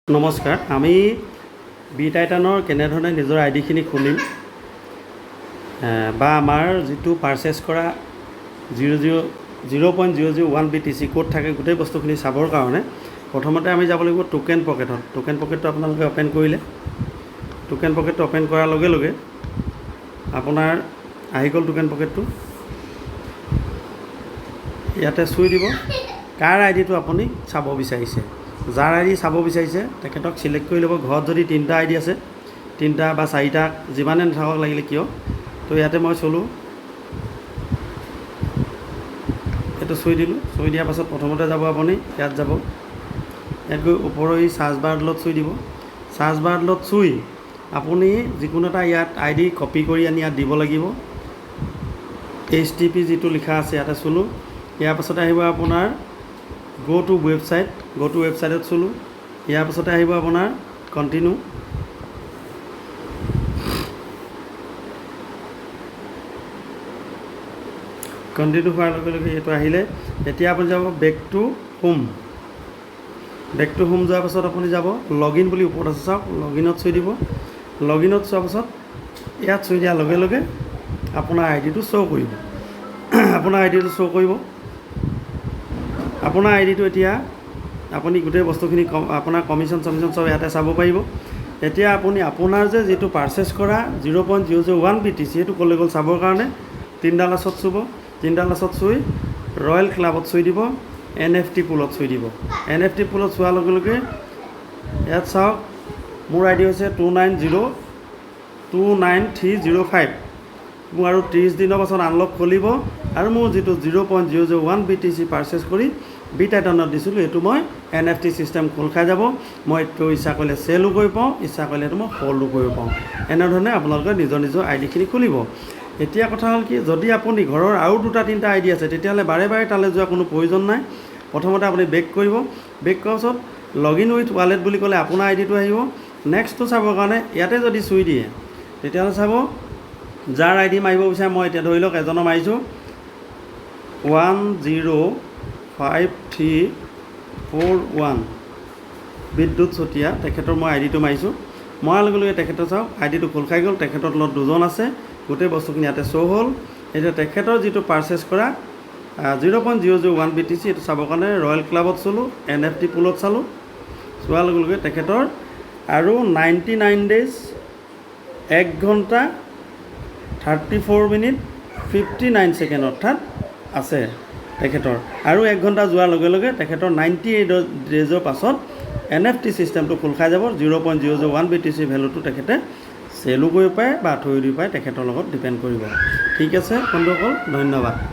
নমস্কাৰ, আমি বি টাইটানৰ কেনেধৰণে নিজৰ আইডিখিনি খুলিম বা আমাৰ যিটো পাৰ্চেছ কৰা 0.001 BTC ক'ত থাকে গোটেই বস্তুখিনি চাবৰ কাৰণে প্ৰথমতে আমি যাব লাগিব টোকেন পকেটত। টোকেন পকেটটো আপোনালোকে অ'পেন কৰিলে, টোকেন পকেটটো অ'পেন কৰাৰ লগে লগে আপোনাৰ আহি গ'ল টোকেন পকেটটো। ইয়াতে চুই দিব কাৰ আইডিটো আপুনি চাব বিচাৰিছে। যাৰ আইডি চাব বিচাৰিছে তেখেতক চিলেক্ট কৰি ল'ব। ঘৰত যদি 3টা আইডি আছে, 3টা বা 4টা যিমানে নাথাকক লাগিলে কিয়, তো ইয়াতে মই চলোঁ, এইটো চুই দিলোঁ। চুই দিয়াৰ পাছত প্ৰথমতে যাব আপুনি, ইয়াত যাব, ইয়াত গৈ ওপৰৰ এই চাৰ্চ বাৰডালত চুই দিব। চাৰ্চ বাৰডালত চুই আপুনি যিকোনো এটা ইয়াত আইডি কপি কৰি আনি ইয়াত দিব লাগিব। HTTP যিটো লিখা আছে ইয়াতে চুলোঁ। ইয়াৰ পাছতে আহিব আপোনাৰ go to website, go to ৱেবছাইটত চুলোঁ। ইয়াৰ পাছতে আহিব আপোনাৰ কণ্টিনিউ। কণ্টিনিউ হোৱাৰ লগে লগে এইটো আহিলে, এতিয়া আপুনি যাব back to home. Back to home যোৱাৰ পাছত আপুনি যাব লগ ইন বুলি ওপৰত আছে, চাওক, লগ ইনত চুই দিব। লগ ইনত চোৱাৰ পাছত ইয়াত চুই দিয়াৰ লগে লগে আপোনাৰ আইডিটো শ্ব' কৰিব। আপোনাৰ আইডিটো শ্ব' কৰিব। আপোনাৰ আইডিটো এতিয়া আপুনি গোটেই বস্তুখিনি আপোনাৰ কমিশ্যন চমিশ্যন চব ইয়াতে চাব পাৰিব। এতিয়া আপুনি আপোনাৰ যে যিটো পাৰ্চেছ কৰা 0.001 BTC সেইটো ক'লৈ গ'ল চাবৰ কাৰণে 3ডা লাছত চুব। 3ডা লাছত চুই ৰয়েল ক্লাবত চুই দিব, NFT পুলত চুই দিব। NFT পুলত চোৱাৰ লগে লগে ইয়াত চাওক, মোৰ আইডি হৈছে 290305। মোৰ আৰু 30 দিনৰ পাছত আনলক খুলিব আৰু মোৰ যিটো 0.001 BTC পাৰ্চেছ কৰি বি টাইটানত দিছিলোঁ এইটো মই NFT ছিষ্টেম খোল খাই যাব। মই এইটো ইচ্ছা কৰিলে চেলো কৰিব পাওঁ, ইচ্ছা কৰিলে এইটো মই হ'ল্ডো কৰিব পাওঁ। এনেধৰণে আপোনালোকে নিজৰ নিজৰ আইডিখিনি খুলিব। এতিয়া কথা হ'ল কি, যদি আপুনি ঘৰৰ আৰু 2টা 3টা আইডি আছে তেতিয়াহ'লে বাৰে বাৰে তালৈ যোৱা কোনো প্ৰয়োজন নাই। প্ৰথমতে আপুনি বেক কৰিব। বেক কৰাৰ পাছত লগ ইন উইথ ৱালেট বুলি ক'লে আপোনাৰ আইডিটো আহিব। নেক্সটটো চাবৰ কাৰণে ইয়াতে যদি চুই দিয়ে তেতিয়াহ'লে চাব যাৰ আইডি মাৰিব বিচাৰে, মই এতিয়া ধৰি লওক এজনৰ মাৰিছোঁ 105341 বিদ্যুৎ চতিয়া, তেখেতৰ মই আইডিটো মাৰিছোঁ। মৰাৰ লগে লগে তেখেতৰ চাওক আইডিটো খোল খাই গ'ল। তেখেতৰ তলত 2জন আছে, গোটেই বস্তুখিনি ইয়াতে শ্ব' হ'ল। এতিয়া তেখেতৰ যিটো পাৰ্চেছ কৰা 0.001 BTC এইটো চাবৰ কাৰণে ৰয়েল ক্লাবত চলোঁ, NFT পুলত চালোঁ। চোৱাৰ লগে লগে তেখেতৰ আৰু 99 ডেইজ 1 ঘণ্টা 34 মিনিট 59 ছেকেণ্ড অৰ্থাৎ আছে তেখেতৰ। আৰু 1 ঘণ্টা যোৱাৰ লগে লগে তেখেতৰ 98 ডেইজৰ পাছত NFT ছিষ্টেমটো খোল খাই যাব। 0.001 BTC ভেলুটো তেখেতে চেলো কৰিব পাৰে বা থৈ দিব পাৰে, তেখেতৰ লগত ডিপেণ্ড কৰিব। ঠিক আছে বন্ধুসকল, ধন্যবাদ।